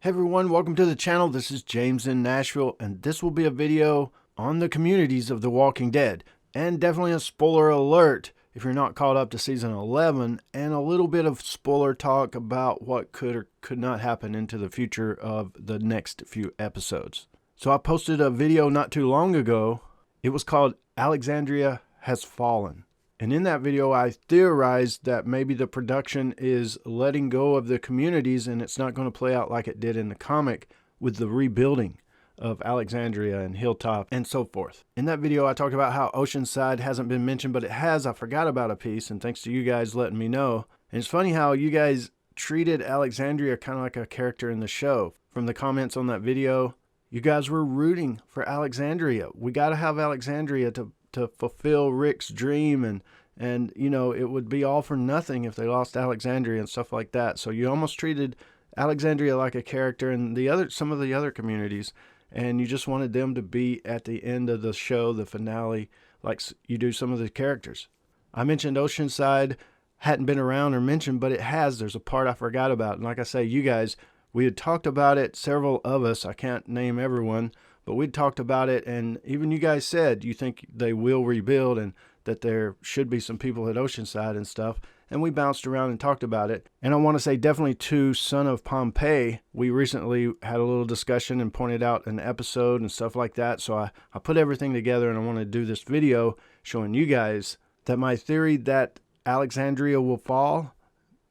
Hey everyone, welcome to the channel. This is James in Nashville, and this will be a video on the communities of The Walking Dead. And definitely a spoiler alert if you're not caught up to season 11, and a little bit of spoiler talk about what could or could not happen into the future of the next few episodes. So I posted a video not too long ago. It was called Alexandria Has Fallen. And in that video, I theorized that maybe the production is letting go of the communities and it's not going to play out like it did in the comic with the rebuilding of Alexandria and Hilltop and so forth. In that video, I talked about how Oceanside hasn't been mentioned, but it has. I forgot about a piece, and thanks to you guys letting me know. And it's funny how you guys treated Alexandria kind of like a character in the show. From the comments on that video, you guys were rooting for Alexandria. We got to have Alexandria to fulfill Rick's dream, and you know, it would be all for nothing if they lost Alexandria and stuff like that. So you almost treated Alexandria like a character in some of the other communities, and you just wanted them to be at the end of the show, the finale, like you do some of the characters. I mentioned Oceanside hadn't been around or mentioned, but it has. There's a part I forgot about, and like I say, you guys, we had talked about it, several of us, I can't name everyone, but we'd talked about it, and even you guys said you think they will rebuild and that there should be some people at Oceanside and stuff, and we bounced around and talked about it. And I want to say definitely to Son of Pompeii, we recently had a little discussion and pointed out an episode and stuff like that, so I put everything together, and I want to do this video showing you guys that my theory that Alexandria will fall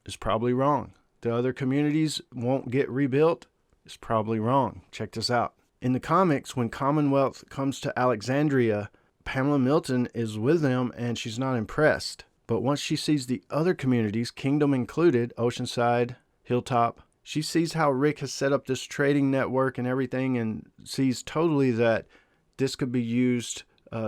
is probably wrong. The other communities won't get rebuilt is probably wrong. Check this out. In the comics, when Commonwealth comes to Alexandria, Pamela Milton is with them and she's not impressed. But once she sees the other communities, Kingdom included, Oceanside, Hilltop, she sees how Rick has set up this trading network and everything, and sees totally that this could be used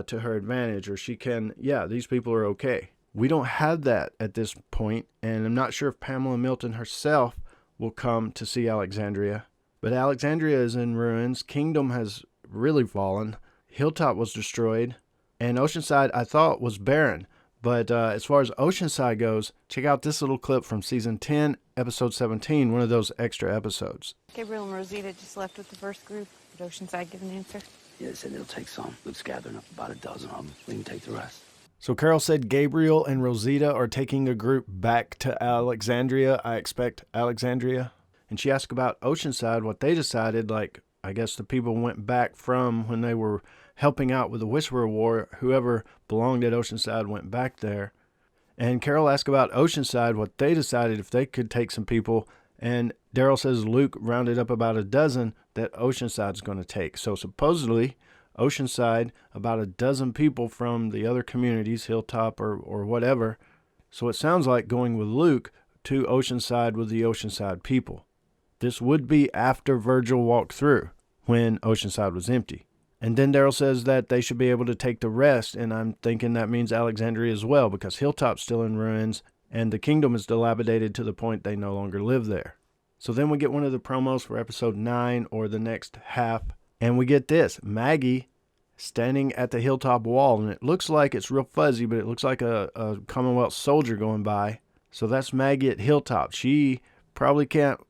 to her advantage, or she can, yeah, these people are okay. We don't have that at this point, and I'm not sure if Pamela Milton herself will come to see Alexandria. But Alexandria is in ruins. Kingdom has really fallen. Hilltop was destroyed. And Oceanside, I thought, was barren. But as far as Oceanside goes, check out this little clip from Season 10, Episode 17, one of those extra episodes. Gabriel and Rosita just left with the first group. Did Oceanside give an answer? Yeah, they said they'll take some. Luke's gathering up about a dozen of them. We can take the rest. So Carol said Gabriel and Rosita are taking a group back to Alexandria. I expect Alexandria. And she asked about Oceanside, what they decided. Like, I guess the people went back from when they were helping out with the Whisperer War. Whoever belonged at Oceanside went back there. And Carol asked about Oceanside, what they decided if they could take some people. And Daryl says Luke rounded up about a dozen that Oceanside's going to take. So supposedly, Oceanside, about a dozen people from the other communities, Hilltop or whatever. So it sounds like going with Luke to Oceanside with the Oceanside people. This would be after Virgil walked through, when Oceanside was empty. And then Daryl says that they should be able to take the rest, and I'm thinking that means Alexandria as well, because Hilltop's still in ruins, and the kingdom is dilapidated to the point they no longer live there. So then we get one of the promos for episode 9, or the next half, and we get this, Maggie standing at the Hilltop wall, and it looks like it's real fuzzy, but it looks like a Commonwealth soldier going by. So that's Maggie at Hilltop. She probably can't,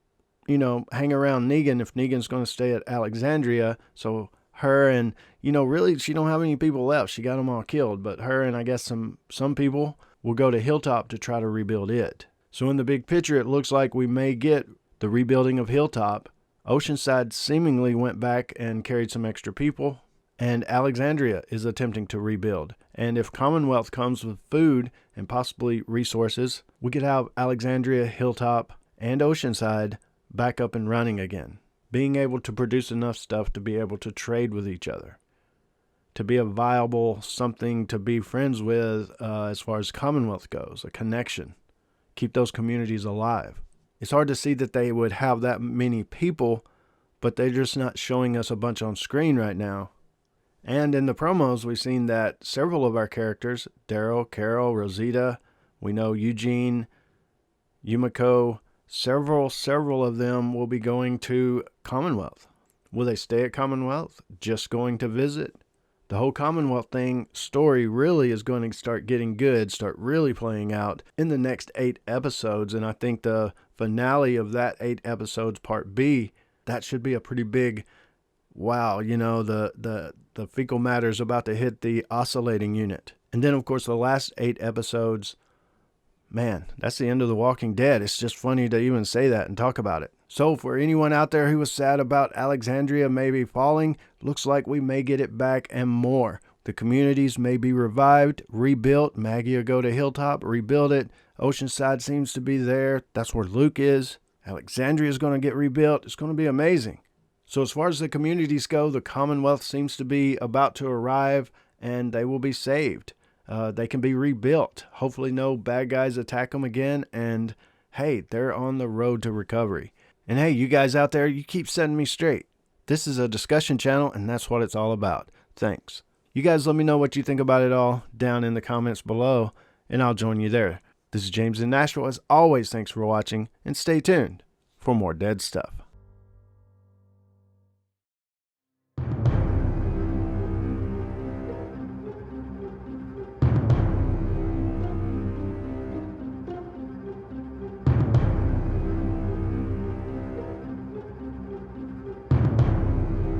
hang around Negan if Negan's going to stay at Alexandria. So her and, really she don't have any people left. She got them all killed. But her and I guess some people will go to Hilltop to try to rebuild it. So in the big picture, it looks like we may get the rebuilding of Hilltop. Oceanside seemingly went back and carried some extra people. And Alexandria is attempting to rebuild. And if Commonwealth comes with food and possibly resources, we could have Alexandria, Hilltop, and Oceanside back up and running again, being able to produce enough stuff to be able to trade with each other, to be a viable something to be friends with as far as Commonwealth goes, a connection, keep those communities alive. It's hard to see that they would have that many people, but they're just not showing us a bunch on screen right now. And in the promos, we've seen that several of our characters, Daryl, Carol, Rosita, we know Eugene, Yumiko, several of them will be going to Commonwealth. Will they stay at Commonwealth? Just going to visit? The whole Commonwealth thing story really is going to start getting good, start really playing out in the next 8 episodes. And I think the finale of that 8 episodes, part B, that should be a pretty big wow. You know, the fecal matter is about to hit the oscillating unit. And then, of course, the last 8 episodes, man, that's the end of The Walking Dead. It's just funny to even say that and talk about it. So for anyone out there who was sad about Alexandria maybe falling, looks like we may get it back and more. The communities may be revived, rebuilt. Maggie will go to Hilltop, rebuild it. Oceanside seems to be there. That's where Luke is. Alexandria is going to get rebuilt. It's going to be amazing. So as far as the communities go, the Commonwealth seems to be about to arrive, and they will be saved. They can be rebuilt. Hopefully no bad guys attack them again, and hey, they're on the road to recovery. And hey, you guys out there, you keep setting me straight. This is a discussion channel, and that's what it's all about. Thanks. You guys let me know what you think about it all down in the comments below, and I'll join you there. This is James in Nashville. As always, thanks for watching, and stay tuned for more dead stuff.